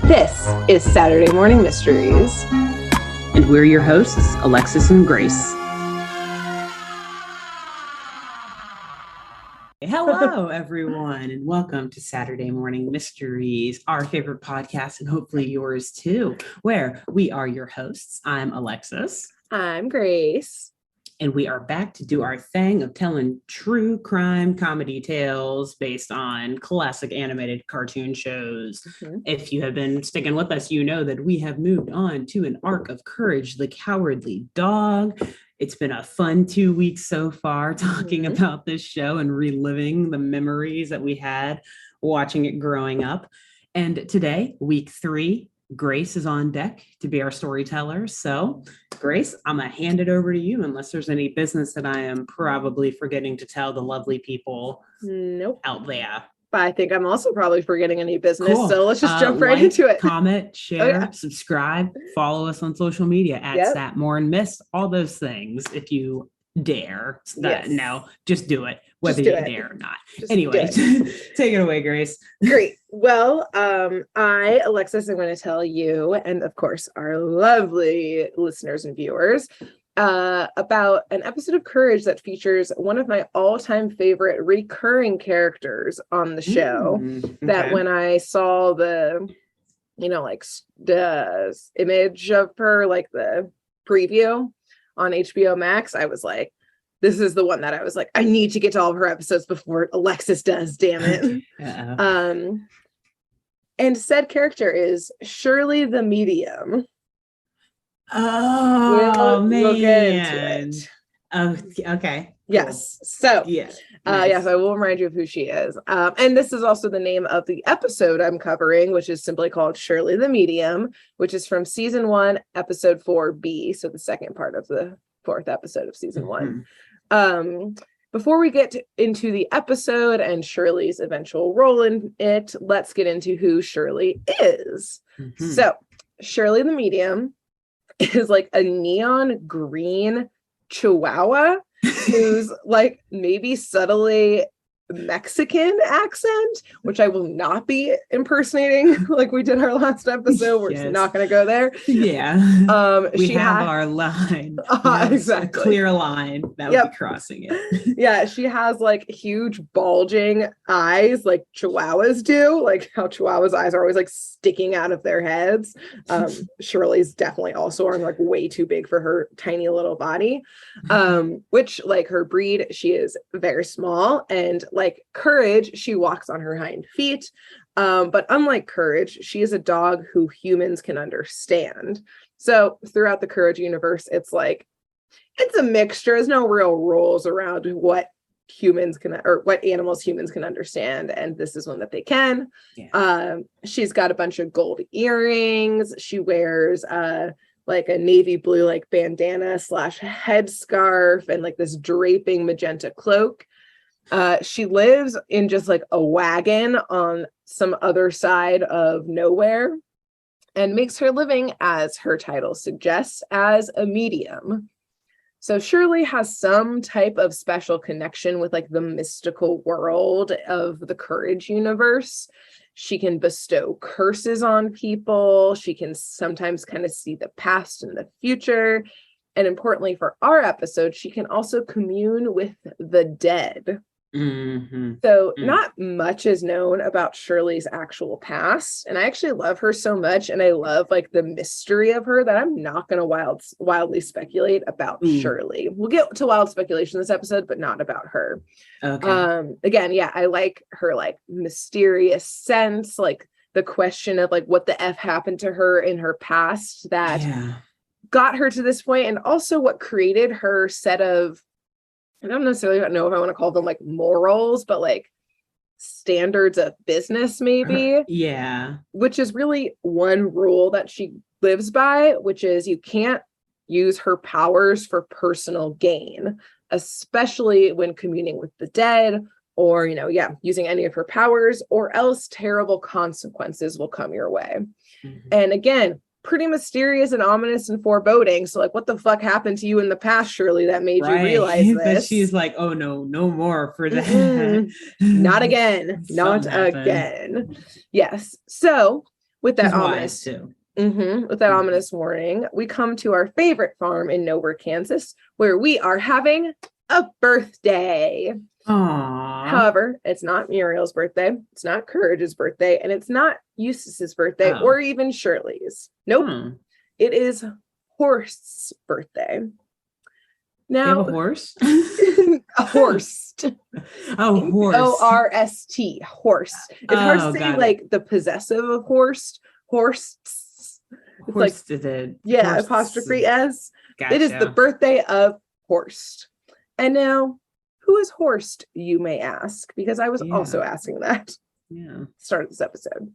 This is Saturday Morning Mysteries. And we're your hosts, Alexis and Grace. Hello, everyone, and welcome to Saturday Morning Mysteries, our favorite podcast, and hopefully yours too, where we are your hosts. I'm Alexis. I'm Grace. And we are back to do our thing of telling true crime comedy tales based on classic animated cartoon shows. Mm-hmm. If you have been sticking with us, you know that we have moved on to an arc of Courage the Cowardly Dog. It's been a fun 2 weeks so far talking about this show and reliving the memories that we had watching it growing up. And today, week 3, Grace is on deck to be our storyteller. So, Grace, I'm going to hand it over to you unless there's any business that I am probably forgetting to tell the lovely people out there. But I think I'm also probably forgetting any business. Cool. So let's just jump right into it. Comment, share, subscribe, follow us on social media at SatMoreandMist, all those things if you dare. No, just do it, whether you dare or not. Anyway, take it away, Grace. Great. Well, I, Alexis, am going to tell you, and of course, our lovely listeners and viewers, about an episode of Courage that features one of my all-time favorite recurring characters on the show. That when I saw the, the image of her, like the preview on HBO Max, I was like, this is the one that I was like, I need to get to all of her episodes before Alexis does, damn it. And said character is Shirley the Medium. Oh, man. We'll get into it. Oh, okay. Yes. Cool. So, yes, I will remind you of who she is. And this is also the name of the episode I'm covering, which is simply called Shirley the Medium, which is from season 1, episode 4B. So the second part of the 4th episode of season 1. Before we get into the episode and Shirley's eventual role in it, let's get into who Shirley is. So, Shirley the Medium is like a neon green chihuahua who's like maybe subtly Mexican accent, which I will not be impersonating like we did our last episode. We're just not going to go there. Yeah. We have our line. Exactly. A clear line that would be crossing it. Yeah. She has like huge bulging eyes like chihuahuas do, like how chihuahuas' eyes are always like sticking out of their heads. Shirley's definitely also are like way too big for her tiny little body, which like her breed, she is very small, and like Courage, she walks on her hind feet. But unlike Courage, she is a dog who humans can understand. So throughout the Courage universe, it's a mixture. There's no real rules around what humans can, or what animals humans can understand. And this is one that they can. Yeah. She's got a bunch of gold earrings. She wears like a navy blue like bandana / headscarf and like this draping magenta cloak. She lives in just like a wagon on some other side of nowhere and makes her living, as her title suggests, as a medium. So Shirley has some type of special connection with like the mystical world of the Courage universe. She can bestow curses on people. She can sometimes kind of see the past and the future. And importantly for our episode, she can also commune with the dead. So not much is known about Shirley's actual past, and I actually love her so much, and I love like the mystery of her, that I'm not going to wildly speculate about Shirley. We'll get to wild speculation this episode, but not about her. Again, I like her like mysterious sense, like the question of like what the F happened to her in her past that got her to this point, and also what created her set of, I don't necessarily know if I want to call them like morals, but like standards of business, maybe. Which is really one rule that she lives by, which is you can't use her powers for personal gain, especially when communing with the dead or, using any of her powers, or else terrible consequences will come your way. And again, pretty mysterious and ominous and foreboding. So like, what the fuck happened to you in the past, Shirley, that made you realize this? But she's like, oh no more for that. Not again. Not again. Yes. So With that He's ominous wise too. with that ominous warning, we come to our favorite farm in Nowhere, Kansas, where we are having a birthday. Aww. However, it's not Muriel's birthday, it's not Courage's birthday, and it's not Eustace's birthday or even Shirley's. Nope. It is Horst's birthday. Now, you have a horse? a horst. Oh, horse. O-R-S-T. Horse. It's hard to say like the possessive of horst. Horsts. It's like apostrophe S. Gotcha. It is the birthday of Horst. And now, who is Horst, you may ask? Because I was also asking that. Start of this episode.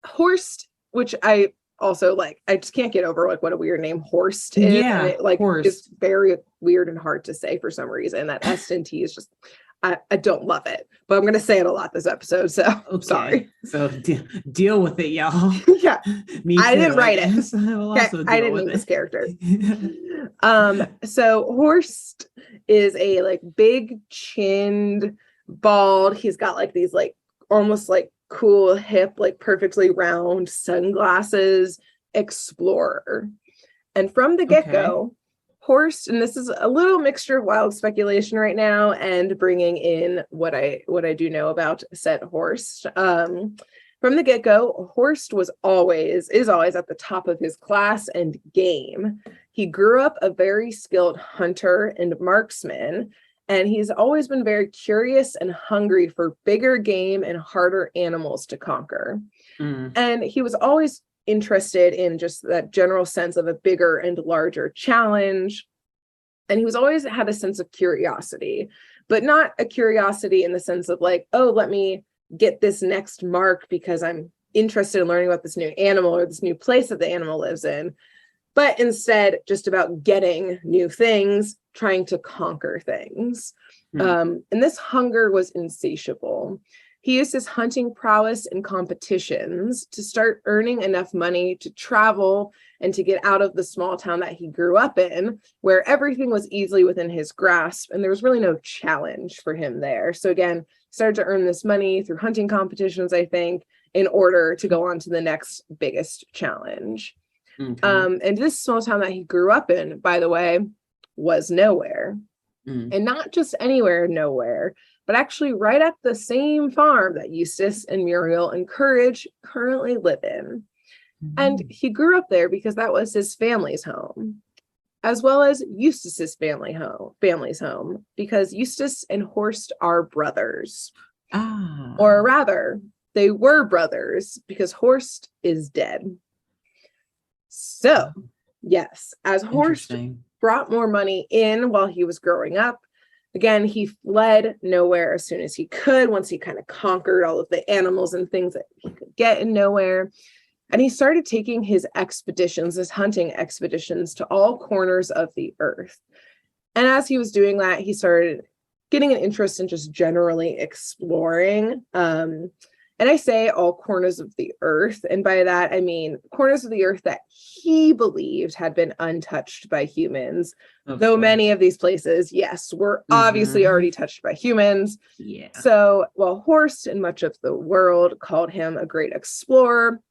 Horst, which I also like, I just can't get over like what a weird name Horst is. Yeah, and it like Horst. is very weird and hard to say for some reason. That S and T is just I don't love it, but I'm gonna say it a lot this episode. So sorry. So deal with it, y'all. Yeah, Me too, I didn't write it. I didn't name this character. So Horst is a like big chinned, bald. He's got like these like almost like cool hip, like perfectly round sunglasses explorer. And from the get-go, Horst, and this is a little mixture of wild speculation right now and bringing in what I do know about said Horst. From the get-go, Horst is always at the top of his class and game. He grew up a very skilled hunter and marksman, and he's always been very curious and hungry for bigger game and harder animals to conquer. And he was always interested in just that general sense of a bigger and larger challenge. And he was always had a sense of curiosity, but not a curiosity in the sense of like, oh, let me get this next mark because I'm interested in learning about this new animal or this new place that the animal lives in, but instead just about getting new things, trying to conquer things. And this hunger was insatiable. He used his hunting prowess in competitions to start earning enough money to travel and to get out of the small town that he grew up in, where everything was easily within his grasp and there was really no challenge for him there. So again, started to earn this money through hunting competitions, I think, in order to go on to the next biggest challenge. And this small town that he grew up in, by the way, was Nowhere. And not just anywhere, Nowhere, but actually right at the same farm that Eustace and Muriel and Courage currently live in. And he grew up there because that was his family's home, as well as Eustace's family's home, because Eustace and Horst are brothers. Or rather, they were brothers because Horst is dead. So, yes, as Horst brought more money in while he was growing up, again, he fled Nowhere as soon as he could, once he kind of conquered all of the animals and things that he could get in Nowhere. And he started taking his expeditions, his hunting expeditions, to all corners of the earth. And as he was doing that, he started getting an interest in just generally exploring. And I say all corners of the earth. And by that, I mean corners of the earth that he believed had been untouched by humans. Though many of these places, yes, were obviously already touched by humans. So while Horst and much of the world called him a great explorer,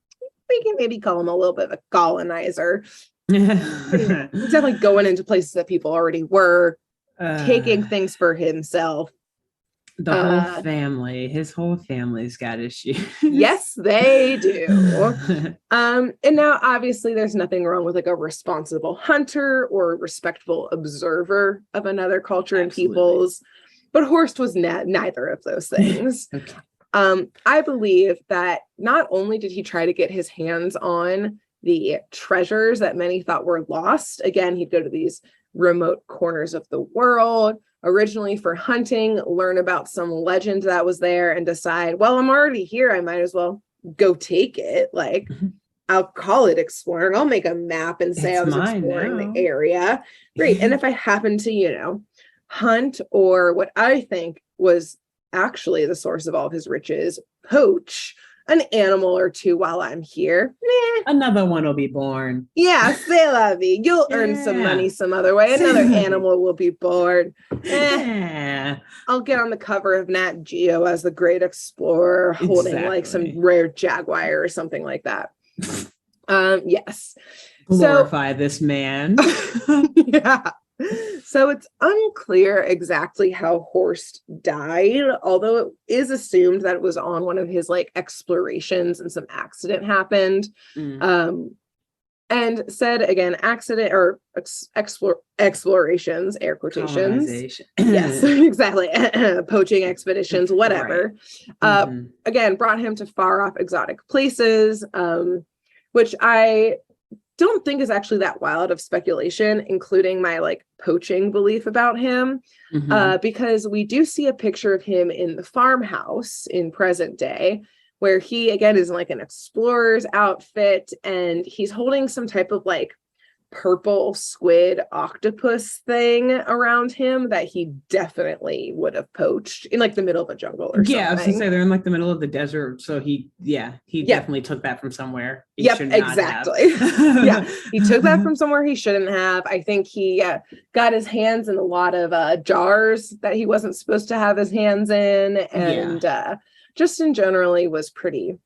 we can maybe call him a little bit of a colonizer. Definitely going into places that people already were, taking things for himself. The whole family, his whole family's got issues. Yes, they do. And now obviously there's nothing wrong with like a responsible hunter or a respectful observer of another culture and peoples, but Horst was neither of those things. I believe that not only did he try to get his hands on the treasures that many thought were lost, again, he'd go to these remote corners of the world, originally for hunting, learn about some legend that was there and decide, well, I'm already here. I might as well go take it. Like, I'll call it exploring. I'll make a map and say I was exploring the area. Great. And if I happen to, hunt or what I think was actually the source of all of his riches, poach an animal or two while I'm here. Another one will be born. Yeah, c'est la vie. You'll earn some money some other way. Another animal will be born. I'll get on the cover of Nat Geo as the great explorer holding like some rare jaguar or something like that. Yes. Glorify this man. Yeah. So it's unclear exactly how Horst died, although it is assumed that it was on one of his like explorations and some accident happened. And said again, accident or explorations, air quotations. Yes, exactly. Poaching expeditions, whatever. Right. Again, brought him to far off exotic places, which I don't think is actually that wild of speculation, including my like poaching belief about him, because we do see a picture of him in the farmhouse in present day, where he again is in like an explorer's outfit, and he's holding some type of like purple squid octopus thing around him that he definitely would have poached in like the middle of a jungle or something. Yeah, I was gonna say they're in like the middle of the desert, so he definitely took that from somewhere. Exactly. Yeah, he took that from somewhere he shouldn't have. I think he got his hands in a lot of jars that he wasn't supposed to have his hands in, and just in generally was pretty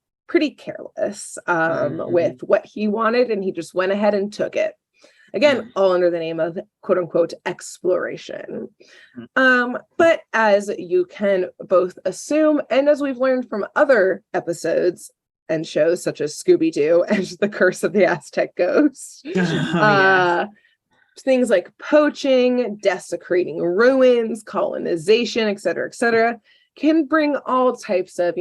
careless with what he wanted, and he just went ahead and took it. Again, all under the name of quote unquote exploration. But as you can both assume, and as we've learned from other episodes and shows such as Scooby-Doo and The Curse of the Aztec Ghost, things like poaching, desecrating ruins, colonization, etc., can bring all types of,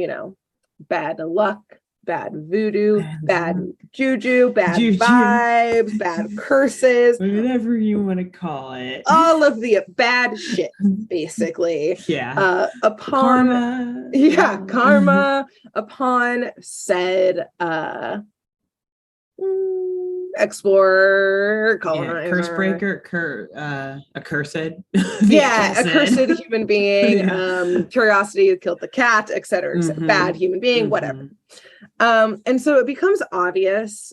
bad luck, bad voodoo, bad juju, bad vibes, bad curses, whatever you want to call it. All of the bad shit, basically. Upon karma upon said explorer, colonizer, curse breaker, accursed. Accursed human being, curiosity killed the cat, etc. Bad human being, whatever. And so it becomes obvious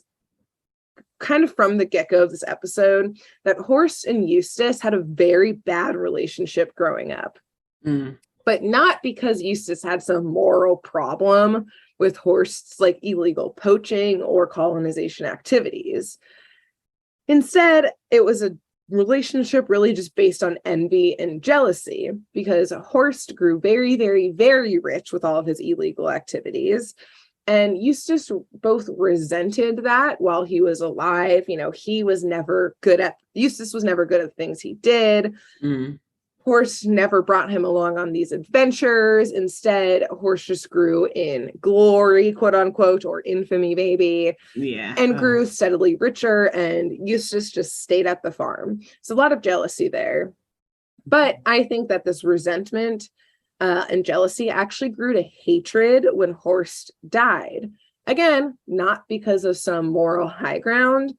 kind of from the get-go of this episode that Horst and Eustace had a very bad relationship growing up. But not because Eustace had some moral problem with Horst's like illegal poaching or colonization activities. Instead, it was a relationship really just based on envy and jealousy, because Horst grew very, very, very rich with all of his illegal activities. And Eustace both resented that while he was alive. Eustace was never good at the things he did. Horst never brought him along on these adventures. Instead, Horst just grew in glory, quote unquote, or infamy, maybe. And grew steadily richer, and Eustace just stayed at the farm. So a lot of jealousy there. But I think that this resentment and jealousy actually grew to hatred when Horst died. Again, not because of some moral high ground.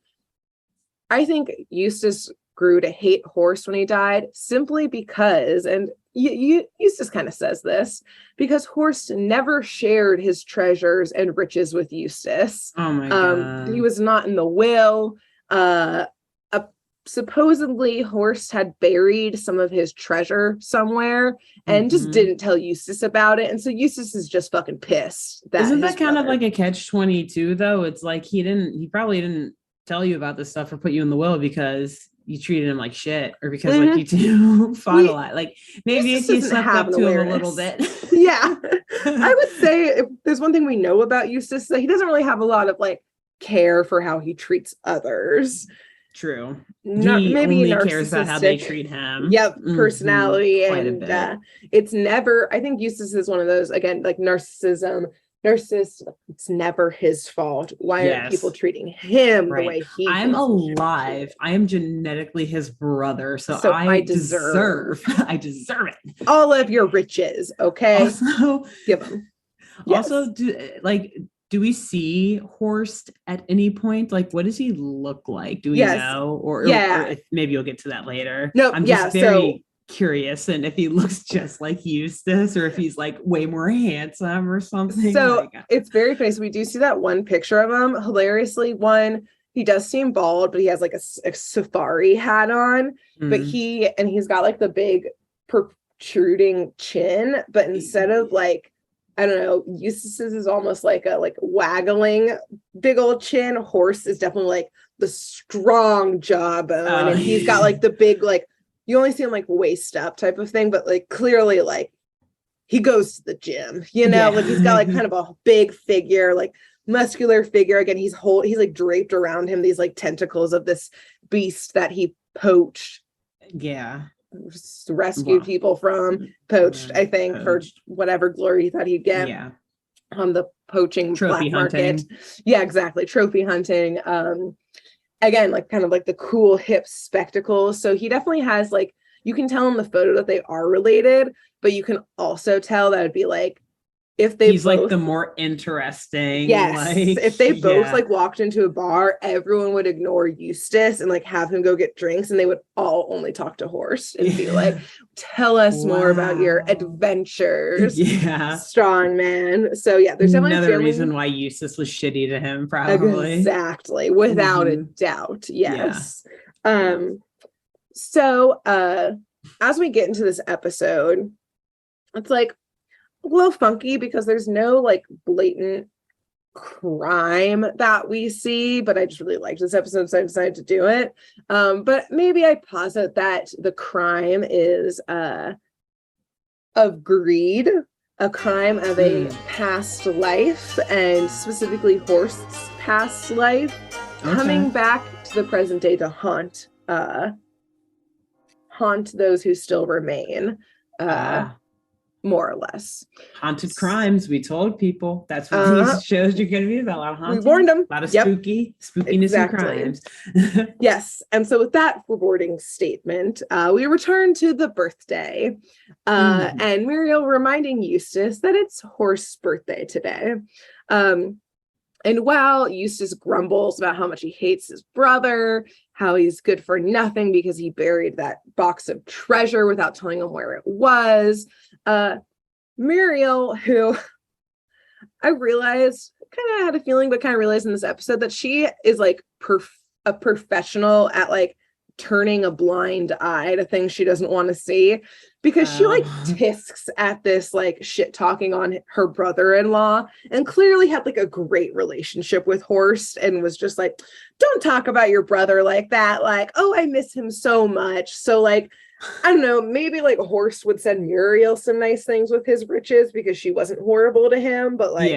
I think Eustace grew to hate Horst when he died simply because, and Eustace kind of says this, because Horst never shared his treasures and riches with Eustace. Oh my God. He was not in the will. Supposedly Horst had buried some of his treasure somewhere and just didn't tell Eustace about it. And so Eustace is just fucking pissed. Isn't that kind of like a catch-22 though? It's like he probably didn't tell you about this stuff or put you in the will because you treated him like shit, or because like you two fought a lot. Like maybe if you slept up to him a little bit. I would say if there's one thing we know about Eustace, that he doesn't really have a lot of like care for how he treats others. True. He maybe only cares about how they treat him. Personality. And it's never, I think Eustace is one of those, again, like narcissism. It's never his fault. Why are people treating him the way he I'm alive. I am genetically his brother. So I deserve it. All of your riches. Okay. Also, give them. Also, do we see Horst at any point? Like, what does he look like? Do we know? Or maybe you'll get to that later. No, I'm just very curious and if he looks just like Eustace or if he's like way more handsome or something. So it's very funny. So we do see that one picture of him. Hilariously, he does seem bald, but he has like a safari hat on. But he's got like the big protruding chin, but instead of like, I don't know, Eustace's is almost like a waggling big old chin. Horse is definitely like the strong jawbone, and he's got like the big, like, you only see him like waist up type of thing, but like clearly like he goes to the gym, like he's got like kind of a big figure, like muscular figure. Again, he's like draped around him these like tentacles of this beast that he poached. Yeah. Rescued people from, poached, I think, for whatever glory he thought he'd get. Yeah. On the poaching trophy black hunting. market. Yeah, exactly. Trophy hunting. Again, like kind of like the cool hip spectacles. So he definitely has like, you can tell in the photo that they are related, but you can also tell that it'd be like, if he's both, like the more interesting. Yes. Like, if they both like walked into a bar, everyone would ignore Eustace and like have him go get drinks, and they would all only talk to Horst and be like, tell us more about your adventures. Yeah. Strong man. So yeah, there's definitely another reason why Eustace was shitty to him, probably. Exactly. Without a doubt. Yes. Yeah. So as we get into this episode, it's like a little funky because there's no like blatant crime that we see, but I just really liked this episode, so I decided to do it. But maybe I posit that the crime is of greed, a crime of a past life, and specifically Horst's past life, coming back to the present day to haunt those who still remain. More or less. Haunted crimes. We told people that's what these shows are going to be about. A lot of haunting. We warned them. A lot of spookiness and crimes. Yes. And so with that rewarding statement, we return to the birthday. And Muriel reminding Eustace that it's Horst's birthday today. And while Eustace grumbles about how much he hates his brother, how he's good for nothing because he buried that box of treasure without telling him where it was, Muriel, who I realized, kind of had a feeling, but kind of realized in this episode that she is like a professional at like turning a blind eye to things she doesn't want to see, because she like tisks at this like shit talking on her brother-in-law, and clearly had like a great relationship with Horst, and was just like, don't talk about your brother like that, like, oh, I miss him so much. So like, I don't know, maybe like Horst would send Muriel some nice things with his riches because she wasn't horrible to him, but like,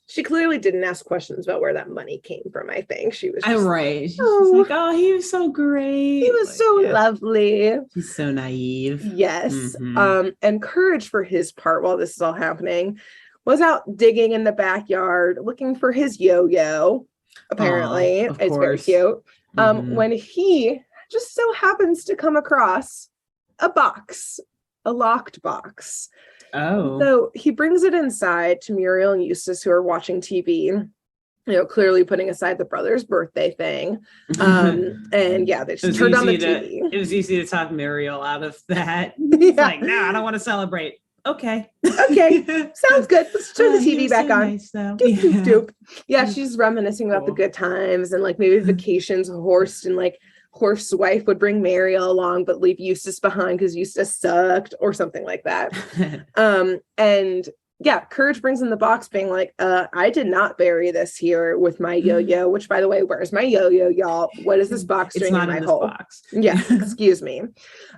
she clearly didn't ask questions about where that money came from. I think she was just right. She's like, oh, he was so great. He was so lovely. He's so naive. Yes. And Courage, for his part, while this is all happening, was out digging in the backyard looking for his yo-yo. Apparently, it's very cute. When he just so happens to come across a locked box. So he brings it inside to Muriel and Eustace, who are watching TV, clearly putting aside the brother's birthday thing. And yeah, they just turned on the TV. It was easy to talk Muriel out of that. It's like, no, I don't want to celebrate. Okay. Sounds good. Let's turn the TV back on. Nice, doop, doop. Yeah, she's reminiscing about the good times and like maybe vacations with Horst, and like Horst's wife would bring Muriel along but leave Eustace behind because Eustace sucked or something like that. And yeah, Courage brings in the box being like, I did not bury this here with my yo-yo, which, by the way, where's my yo-yo, y'all? What is this box doing in my hole? Yeah, excuse me.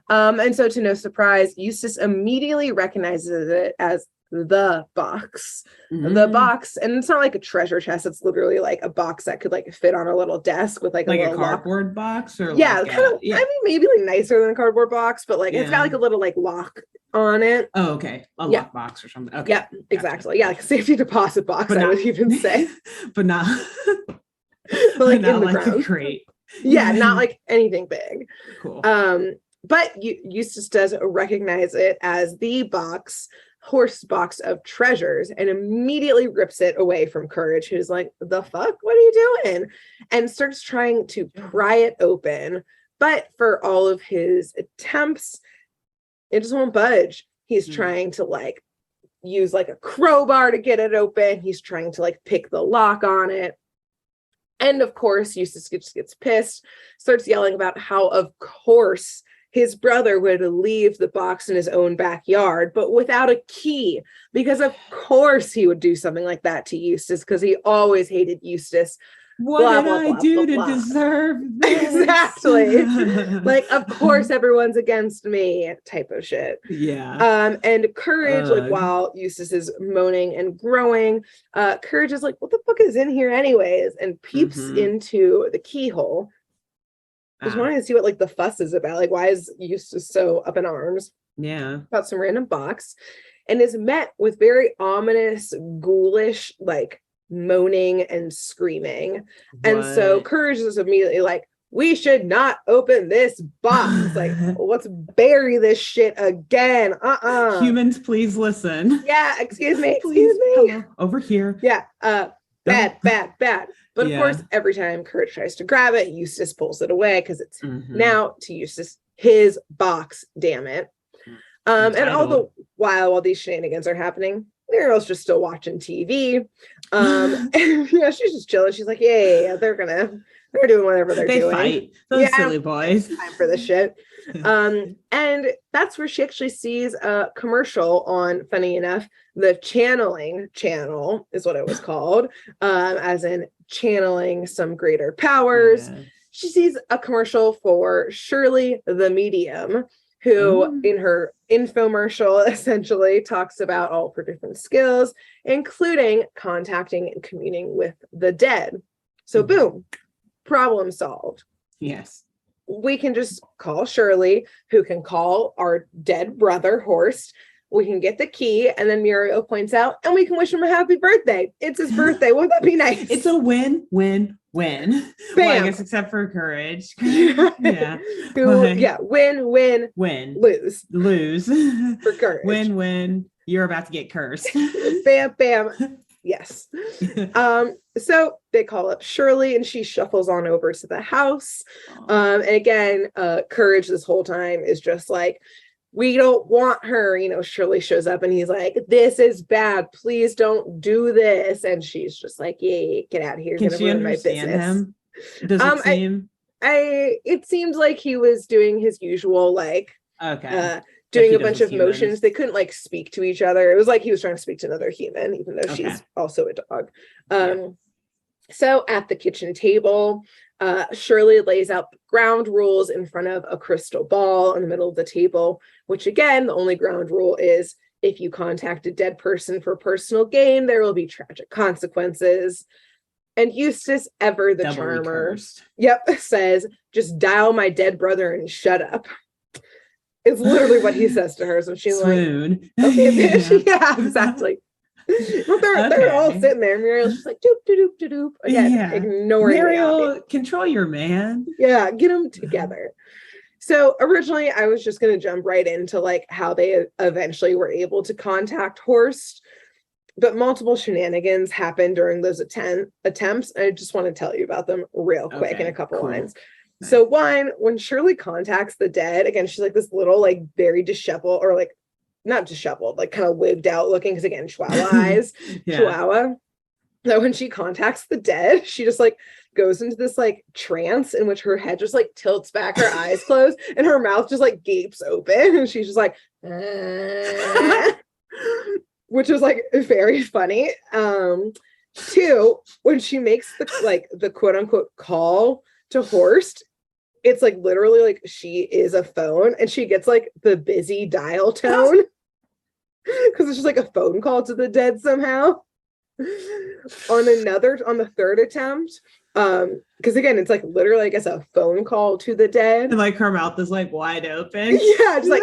And so, to no surprise, Eustace immediately recognizes it as the box. The box, and it's not like a treasure chest, it's literally like a box that could like fit on a little desk with like a cardboard box, or I mean, maybe like nicer than a cardboard box, but like it's got like a little like lock on it. A lock box or something. Okay. Yeah, exactly. Yeah, like a safety deposit box, I would even say. but not but like not in the like ground. A crate. Yeah, not like anything big. Cool. But Eustace does recognize it as the Horst's box of treasures, and immediately rips it away from Courage, who's like, the fuck, what are you doing? And starts trying to pry it open. But for all of his attempts, It just won't budge. He's trying to like use like a crowbar to get it open. He's trying to like pick the lock on it. And of course, Eustace gets pissed, starts yelling about how, of course, his brother would leave the box in his own backyard, but without a key, because of course he would do something like that to Eustace, because he always hated Eustace. What blah, did blah, I blah, do blah, to blah. deserve this? Exactly. Like, of course everyone's against me type of shit. Yeah. And Courage, like while Eustace is moaning and growing, Courage is like, what the fuck is in here anyways? And peeps into the keyhole. Just wanting to see what like the fuss is about. Like, why is Eustace so up in arms? Yeah. About some random box, and is met with very ominous, ghoulish, like moaning and screaming. And so Courage is immediately like, we should not open this box. Like, let's bury this shit again. Humans, please listen. Yeah, excuse me. Hello, over here. Yeah. Bad. But of course, every time Courage tries to grab it, Eustace pulls it away because it's now to Eustace his box, damn it. And all the while these shenanigans are happening, Muriel's just still watching TV. And yeah, she's just chilling. She's like, yeah, they're doing whatever they're doing. They fight. Those silly boys. Time for this shit. And that's where she actually sees a commercial on, funny enough, the channeling channel is what it was called, as in channeling some greater powers. Yeah. She sees a commercial for Shirley the medium, who in her infomercial essentially talks about all of her different skills, including contacting and communing with the dead. So boom, problem solved. Yes. We can just call Shirley, who can call our dead brother, Horst. We can get the key, and then Muriel points out, and we can wish him a happy birthday. It's his birthday. Won't that be nice? It's a win-win-win. Well, I guess except for Courage. Yeah. Win. Lose. For Courage. Win. You're about to get cursed. Bam. Yes. So they call up Shirley, and she shuffles on over to the house. And again, Courage this whole time is just like, we don't want her. You know, Shirley shows up and he's like, this is bad. Please don't do this. And she's just like, yeah, get out of here. Can she understand him? Does it seem? It seems like he was doing his usual, like, doing a bunch of motions. They couldn't like speak to each other. It was like he was trying to speak to another human, even though she's also a dog. So at the kitchen table, Shirley lays out ground rules in front of a crystal ball in the middle of the table, which again, the only ground rule is if you contact a dead person for personal gain, there will be tragic consequences. And Eustace, ever the charmer, says, just dial my dead brother and shut up. It's literally what he says to her. So she's like, okay, bitch. Yeah, exactly. But they're all sitting there. Muriel's just like, doop. Again, ignoring Muriel, control your man. Yeah, get them together. So originally, I was just going to jump right into like how they eventually were able to contact Horst. But multiple shenanigans happened during those attempts. I just want to tell you about them real quick in a couple lines. Nice. So one, when Shirley contacts the dead, again, she's like this little, like very disheveled, or like not disheveled, like kind of wigged out looking, because again, Chihuahua eyes, Chihuahua. So when she contacts the dead, she just like goes into this like trance in which her head just like tilts back, her eyes close, and her mouth just like gapes open, and she's just like, which is like very funny. Two, when she makes the quote unquote call to Horst, it's like literally like she is a phone, and she gets like the busy dial tone because it's just like a phone call to the dead somehow. On the third attempt, because again, it's like literally, I guess, a phone call to the dead, and like her mouth is like wide open. Yeah, just like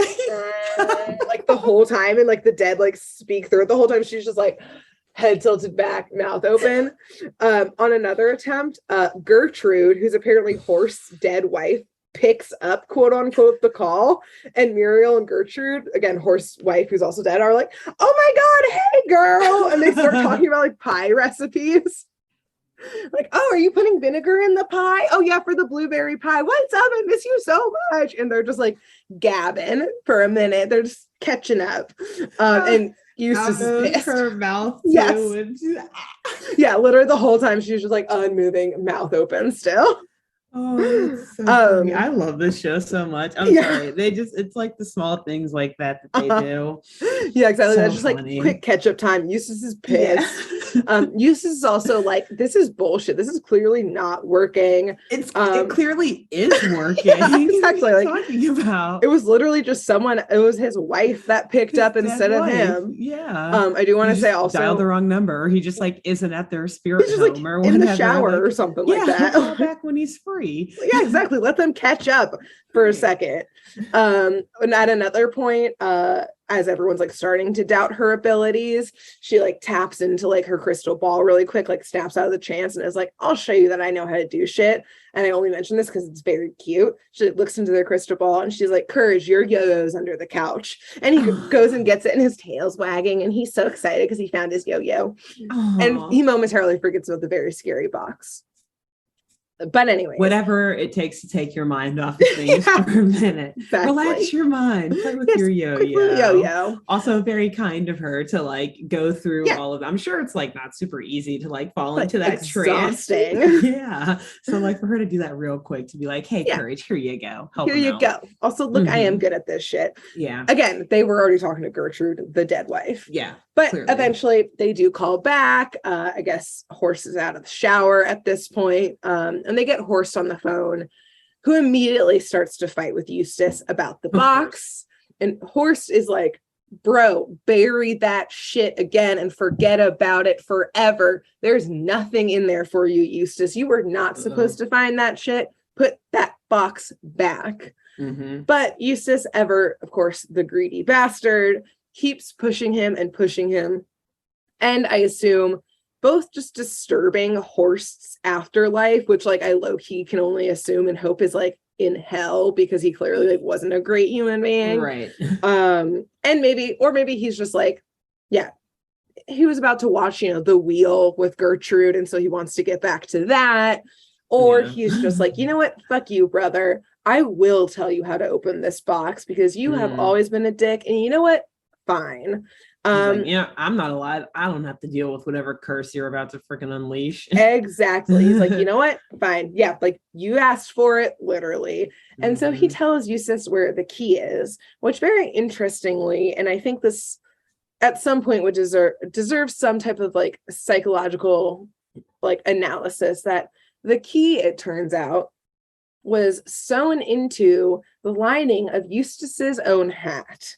like the whole time, and like the dead like speak through it the whole time. She's just like head tilted back, mouth open. On another attempt, Gertrude, who's apparently Horst's dead wife, picks up quote unquote the call, and Muriel and Gertrude, again Horst's wife who's also dead, are like, oh my god, hey girl, and they start talking about like pie recipes. Like, oh, are you putting vinegar in the pie? Oh yeah, for the blueberry pie. What's up? I miss you so much. And they're just like gabbing for a minute. They're just catching up. And Eustace is pissed. Her mouth too. Yes. Yeah, literally the whole time she's just like unmoving, mouth open still. Oh, that's so funny. I love this show so much. I'm sorry. It's like the small things like that they do. Yeah, exactly. So That's just funny. like quick catch up time. Eustace is pissed. Yeah. Eustace is also like, this is bullshit. This is clearly not working. It clearly is working. Yeah, exactly. What are you like talking about? It was literally just it was his wife that picked up instead of him. Yeah. I do want to say also dialed the wrong number. Or he just like isn't at their spirit home like or in the shower or something like that. Call back when he's free. Yeah, exactly. Let them catch up for a second. And at another point, as everyone's like starting to doubt her abilities, she like taps into like her crystal ball really quick, like snaps out of the chance and is like, I'll show you that I know how to do shit. And I only mention this because it's very cute. She looks into their crystal ball and she's like, Courage, your yo-yo's under the couch. And he goes and gets it and his tail's wagging and he's so excited because he found his yo-yo. And he momentarily forgets about the very scary box. But anyway, whatever it takes to take your mind off of things for a minute. Exactly. Relax your mind. Play with your yo-yo. Also very kind of her to like go through all of them. I'm sure it's like not super easy to like fall into that trance. Yeah. So like for her to do that real quick to be like, hey, Courage, here you go. Here you go. Also, look, I am good at this shit. Yeah. Again, they were already talking to Gertrude, the dead wife. Yeah. But eventually they do call back. I guess Horst is out of the shower at this point. And they get Horst on the phone, who immediately starts to fight with Eustace about the box. And Horst is like, bro, bury that shit again and forget about it forever. There's nothing in there for you, Eustace. You were not supposed to find that shit. Put that box back. But Eustace, ever, of course, the greedy bastard, keeps pushing him. And I assume both just disturbing Horst's afterlife, which like I low-key can only assume and hope is like in hell because he clearly like wasn't a great human being. Right. And maybe he's just like, yeah, he was about to watch, The Wheel with Gertrude. And so he wants to get back to that. Or he's just like, you know what? Fuck you, brother. I will tell you how to open this box because you have always been a dick. And you know what? Fine. Like, I'm not alive. I don't have to deal with whatever curse you're about to freaking unleash. Exactly. He's like, you know what? Fine. Yeah, like you asked for it, literally. And so he tells Eustace where the key is, which very interestingly, and I think this at some point would deserve some type of like psychological like analysis, that the key, it turns out, was sewn into the lining of Eustace's own hat.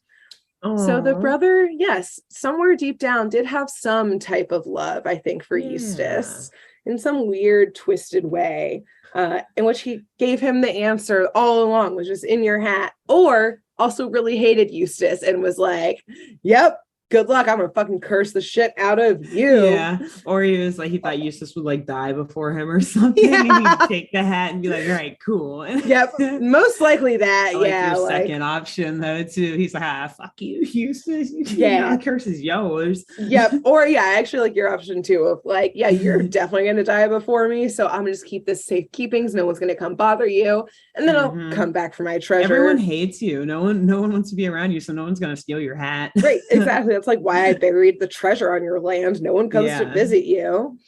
So the brother, yes, somewhere deep down did have some type of love, I think, for Eustace in some weird, twisted way, in which he gave him the answer all along, was just in your hat, or also really hated Eustace and was like, yep, good luck. I'm gonna fucking curse the shit out of you. Yeah. Or he was like, he thought Eustace would like die before him or something. Yeah. And he'd take the hat and be like, all right, cool. Yep. Most likely that. Like yeah. Your second option though, too. He's like, fuck you, Eustace. Yeah. Curse is yours. Yep. Or I actually like your option too of like, yeah, you're definitely gonna die before me. So I'm gonna just keep this safekeeping so no one's gonna come bother you. And then I'll come back for my treasure. Everyone hates you. No one wants to be around you, so no one's gonna steal your hat. Right, exactly. That's like why I buried the treasure on your land. No one comes to visit you.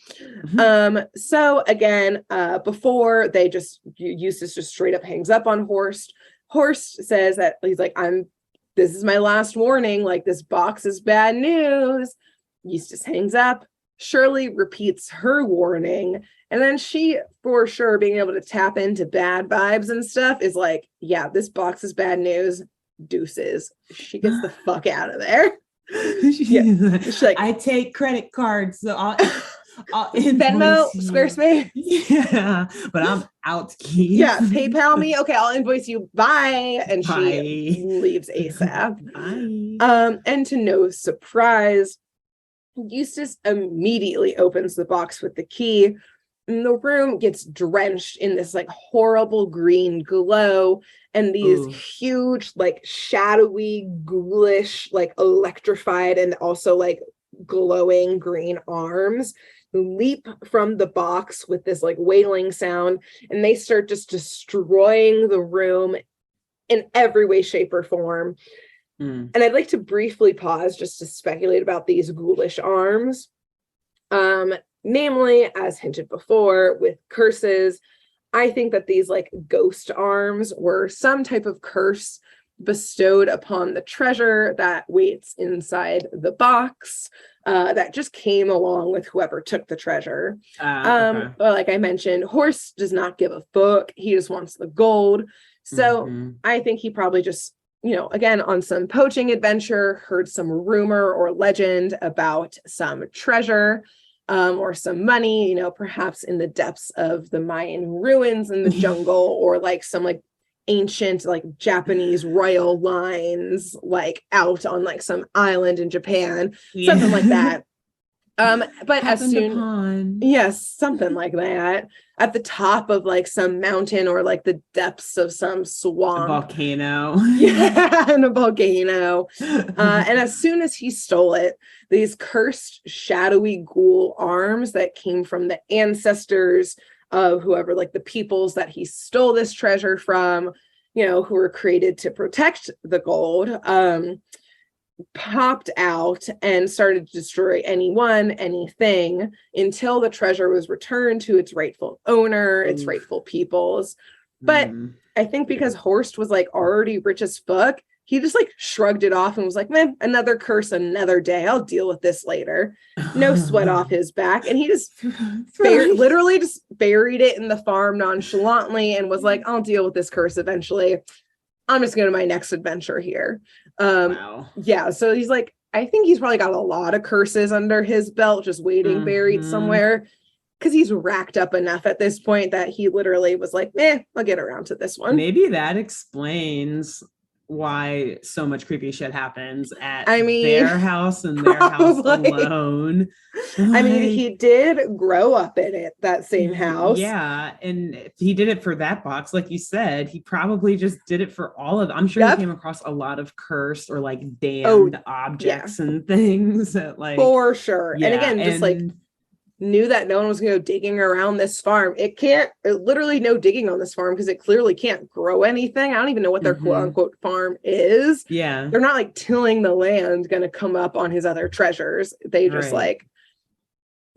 So again, before they Eustace just straight up hangs up on Horst. Horst says that he's like, this is my last warning. Like, this box is bad news. Eustace hangs up. Shirley repeats her warning. And then she, for sure, being able to tap into bad vibes and stuff, is like, yeah, this box is bad news. Deuces. She gets the fuck out of there. She's like, I take credit cards, so I'll Venmo, Squarespace. Yeah, but I'm out. Yeah, PayPal me. Okay, I'll invoice you. Bye. And she leaves ASAP. Bye. And to no surprise, Eustace immediately opens the box with the key. And the room gets drenched in this like horrible green glow, and these huge, like shadowy, ghoulish, like electrified and also like glowing green arms leap from the box with this like wailing sound, and they start just destroying the room in every way, shape, or form. And I'd like to briefly pause just to speculate about these ghoulish arms. Namely, as hinted before, with curses, I think that these like ghost arms were some type of curse bestowed upon the treasure that waits inside the box, that just came along with whoever took the treasure. Okay. But like I mentioned, Horst does not give a fuck. He just wants the gold. So I think he probably just, you know, again, on some poaching adventure, heard some rumor or legend about some treasure, or some money, you know, perhaps in the depths of the Mayan ruins in the jungle, or like some like ancient like Japanese royal lines, like out on like some island in Japan, something like that. But as soon, yes, something like that, at the top of like some mountain, or like the depths of some swamp, a volcano. Yeah, in a volcano. And as soon as he stole it, these cursed shadowy ghoul arms that came from the ancestors of whoever, like the peoples that he stole this treasure from, you know, who were created to protect the gold, popped out and started to destroy anything, until the treasure was returned to its rightful owner, its rightful peoples. But I think because Horst was like already rich as fuck, he just like shrugged it off and was like, man, another curse, another day. I'll deal with this later. No sweat off his back. And he just literally just buried it in the farm nonchalantly and was like, I'll deal with this curse eventually. I'm just going to my next adventure here. Wow. Yeah. So he's like, I think he's probably got a lot of curses under his belt, just waiting, buried somewhere. Because he's racked up enough at this point that he literally was like, I'll get around to this one. Maybe that explains why so much creepy shit happens at their house and their house alone. I mean, he did grow up in it, that same house. Yeah. And if he did it for that box, like you said, he probably just did it for all of them. I'm sure he came across a lot of cursed or like damned objects and things that, like, for sure. And again, just like knew that no one was going to go digging around this farm. It literally no digging on this farm because it clearly can't grow anything. I don't even know what their quote unquote farm is. Yeah. They're not like tilling the land going to come up on his other treasures. They just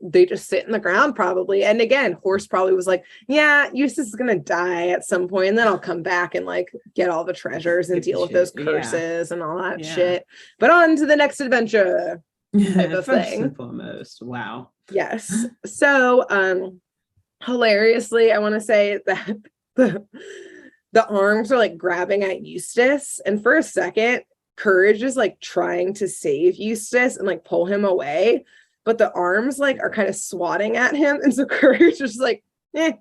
they just sit in the ground probably. And again, Horst probably was like, yeah, Eustace is going to die at some point, and then I'll come back and like get all the treasures and deal with those curses and all that shit. But on to the next adventure. Type of thing. And foremost. Wow. Yes. So hilariously, I want to say that the arms are like grabbing at Eustace, and for a second, Courage is like trying to save Eustace and like pull him away, but the arms like are kind of swatting at him, and so Courage is like,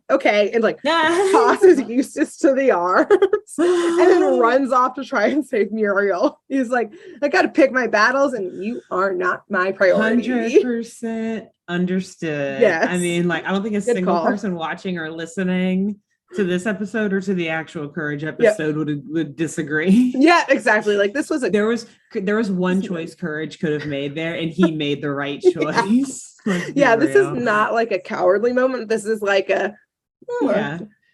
okay, and like tosses Eustace to the arms and then runs off to try and save Muriel. He's like, I gotta pick my battles, and you are not my priority. 100% understood. Yes. I mean, like, I don't think a single person watching or listening to this episode or to the actual Courage episode would disagree. Yeah, exactly. Like, this was there was one choice Courage could have made there, and he made the right choice. Yeah, this is not like a cowardly moment. This is like a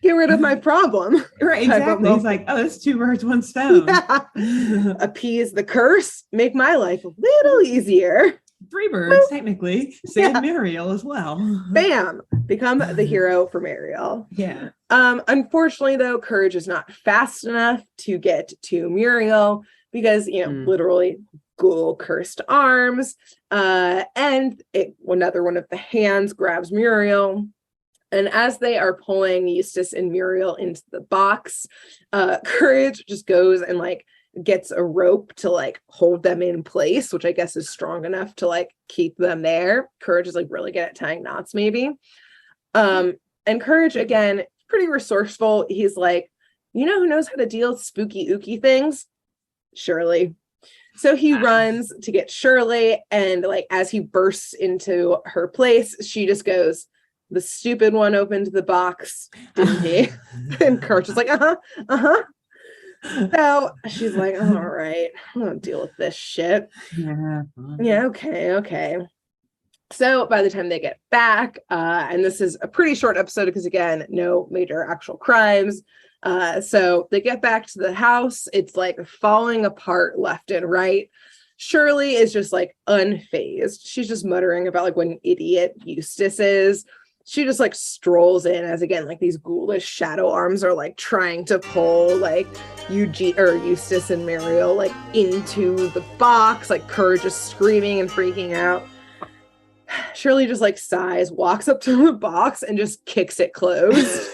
get rid of my problem. Right, exactly. He's like, oh, that's 2 birds, 1 stone. Yeah. Appease the curse, make my life a little easier. 3 birds, technically. Save Muriel as well. Bam! Become the hero for Muriel. Yeah. Unfortunately, though, Courage is not fast enough to get to Muriel because, literally ghoul cursed arms. And another one of the hands grabs Muriel. And as they are pulling Eustace and Muriel into the box, Courage just goes and like gets a rope to like hold them in place, which I guess is strong enough to like keep them there. Courage is like really good at tying knots, maybe. And Courage, again, pretty resourceful. He's like, you know who knows how to deal with spooky ooky things? Shirley. So he runs to get Shirley, and like as he bursts into her place, she just goes, the stupid one opened the box, didn't he? And Courage is like, So she's like, all right, I'm gonna deal with this shit. Yeah, okay. So by the time they get back, and this is a pretty short episode because, again, no major actual crimes. So they get back to the house. It's like falling apart left and right. Shirley is just like unfazed. She's just muttering about like what an idiot Eustace is. She just like strolls in as, again, like these ghoulish shadow arms are like trying to pull like Eustace and Muriel like into the box. Like Courage is screaming and freaking out. Shirley just like sighs, walks up to the box and just kicks it closed.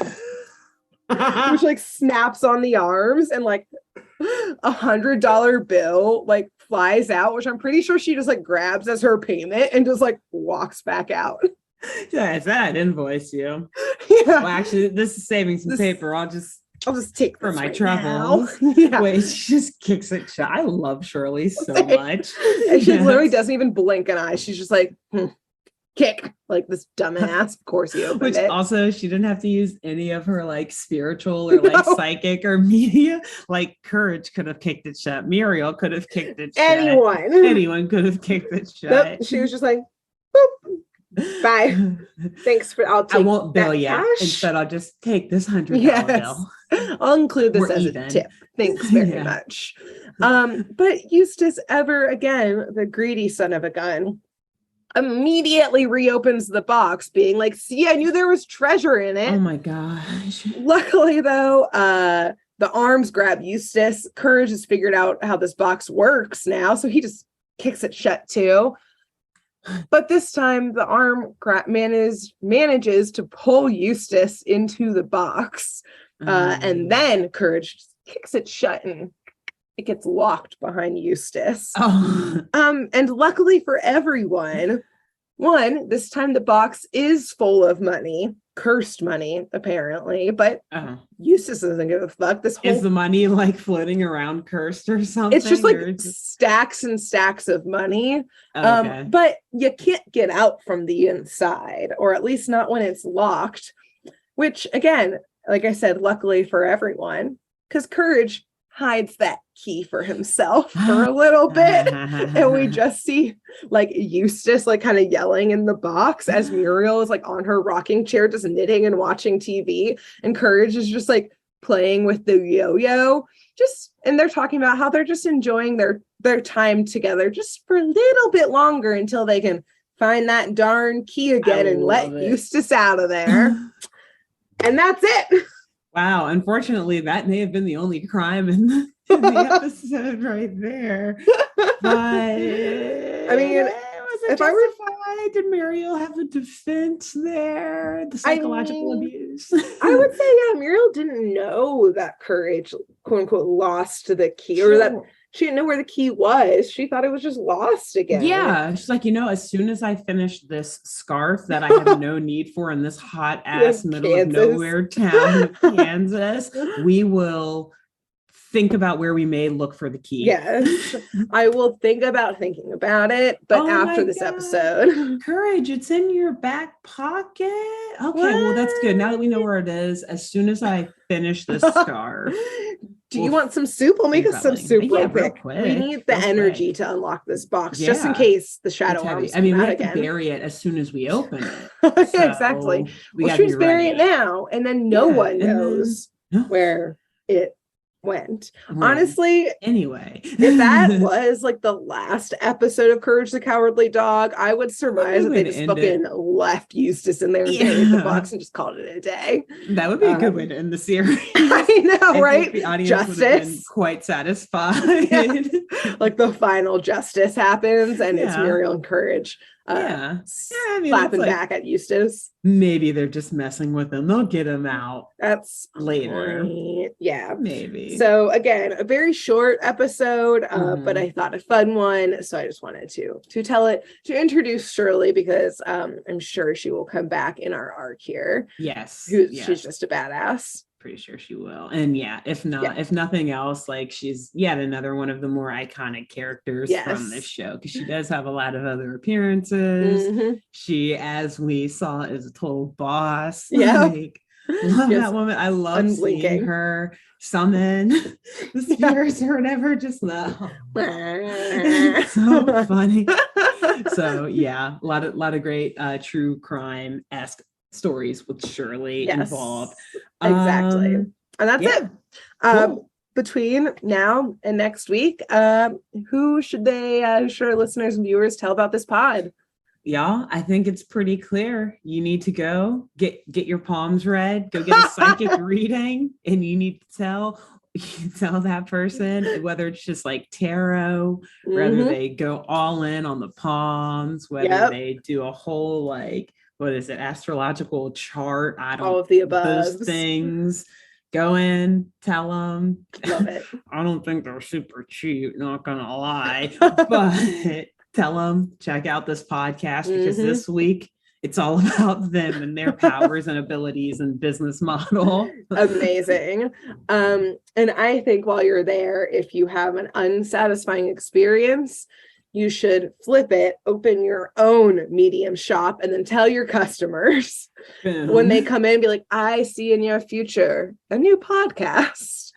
Which like snaps on the arms, and like $100 bill like flies out, which I'm pretty sure she just like grabs as her payment and just like walks back out. Yeah, it's that invoice you. Yeah. Well, actually, this is saving some paper. I'll just take for my right trouble. Yeah. Wait, she just kicks it shut. I love Shirley so much. And she literally doesn't even blink an eye. She's just like, kick, like this dumbass. Of course he opened it. Also, she didn't have to use any of her like spiritual or like psychic or media. Like Courage could have kicked it shut. Muriel could have kicked it shut. Anyone could have kicked it shut. Nope. She was just like, boop. Bye. Thanks for. I won't bill you. Instead, I'll just take this $100 bill. I'll include this as a tip. Thanks very much. But Eustace, ever again, the greedy son of a gun, immediately reopens the box, being like, see, I knew there was treasure in it. Oh my gosh. Luckily, though, the arms grab Eustace. Courage has figured out how this box works now, so he just kicks it shut too. But this time, the arm manages to pull Eustace into the box, and then Courage kicks it shut and it gets locked behind Eustace. And luckily for everyone, this time the box is full of money, cursed money, apparently, but Eustace doesn't give a fuck. Is the money like floating around cursed or something? It's just like stacks and stacks of money. Okay. But you can't get out from the inside, or at least not when it's locked, which, again, like I said, luckily for everyone, because Courage hides that key for himself for a little bit, and we just see like Eustace like kind of yelling in the box as Muriel is like on her rocking chair just knitting and watching TV, and Courage is just like playing with the yo-yo, and they're talking about how they're just enjoying their time together just for a little bit longer until they can find that darn key again and let Eustace out of there. And that's it. Wow, unfortunately, that may have been the only crime in the episode right there. But I mean, if I were, did Muriel have a defense there? The psychological abuse. I would say, yeah, Muriel didn't know that Courage, quote unquote, lost the key, or that she didn't know where the key was. She thought it was just lost again. Yeah. She's like, as soon as I finish this scarf that I have no need for in this hot ass middle of nowhere town of Kansas, we will think about where we may look for the key. Yes. I will think about thinking about it, but after this episode. Courage, it's in your back pocket. Okay, well, that's good. Now that we know where it is, as soon as I finish this scarf. Do you want some soup? We'll make us some soup real quick. We need the energy to unlock this box, just in case the shadow arms we have again. To bury it as soon as we open it. So exactly. We should bury it now, and then no one knows where it went. Honestly, anyway, if that was like the last episode of Courage the Cowardly Dog, I would surmise that they just fucking left Eustace in there and buried the box and just called it a day. That would be a good way to end the series. I know, right? The audience would have been quite satisfied. Yeah. Like the final justice happens, and it's Muriel and Courage slapping back at Eustace. Maybe they're just messing with him. They'll get him out. That's later. Yeah, maybe. So again, a very short episode, but I thought a fun one. So I just wanted to tell it, to introduce Shirley, because I'm sure she will come back in our arc here. Yes, she's just a badass. Pretty sure she will. And if nothing else, like she's yet another one of the more iconic characters from this show, because she does have a lot of other appearances. She, as we saw, is a total boss. Love that woman. I love seeing her summon the spirits or whatever. Just so funny. So yeah, a lot of great true crime-esque stories with Shirley involved. Exactly. And that's it. Cool. Between now and next week, who should our listeners and viewers tell about this pod? Y'all, I think it's pretty clear. You need to go get your palms read, go get a psychic reading, and you need to tell that person, whether it's just like tarot, whether they go all in on the palms, whether they do a whole what is it, astrological chart? All of the above. Those things. Go in, tell them. Love it. I don't think they're super cheap, not gonna lie, but tell them, check out this podcast because this week it's all about them and their powers and abilities and business model. Amazing. And I think while you're there, if you have an unsatisfying experience, you should flip it, open your own medium shop, and then tell your customers when they come in, be like, I see in your future a new podcast,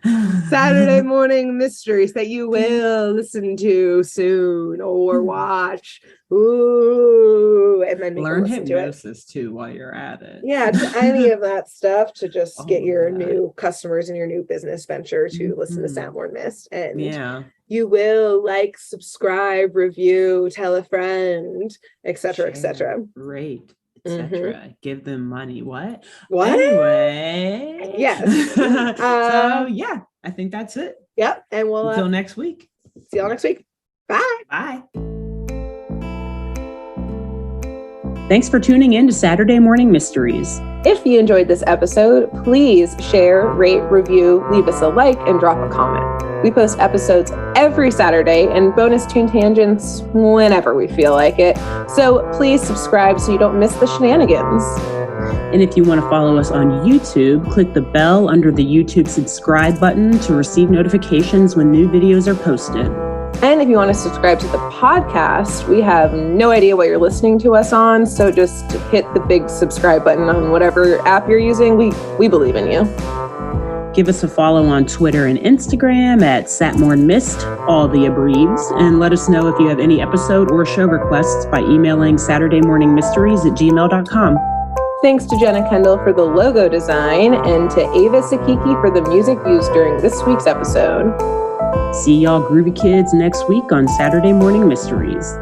Saturday Morning Mysteries, that you will listen to soon or watch. Ooh, and then learn hypnosis too while you're at it. Yeah, any of that stuff to just get your new customers and your new business venture to listen to Saturday Mist. And you will subscribe, review, tell a friend, etc., etc. Rate, etc. Give them money. What? Anyway, yes. So yeah, I think that's it. Yep. And we'll until next week. See y'all next week. Bye. Bye. Thanks for tuning in to Saturday Morning Mysteries. If you enjoyed this episode, please share, rate, review, leave us a like, and drop a comment. We post episodes every Saturday and bonus tune tangents whenever we feel like it. So please subscribe so you don't miss the shenanigans. And if you want to follow us on YouTube, click the bell under the YouTube subscribe button to receive notifications when new videos are posted. And if you want to subscribe to the podcast, we have no idea what you're listening to us on, so just hit the big subscribe button on whatever app you're using. We believe in you. Give us a follow on Twitter and Instagram at SatmornMist, all the abreves, and let us know if you have any episode or show requests by emailing SaturdayMorningMysteries@gmail.com. Thanks to Jenna Kendall for the logo design and to Ava Sakiki for the music used during this week's episode. See y'all groovy kids next week on Saturday Morning Mysteries.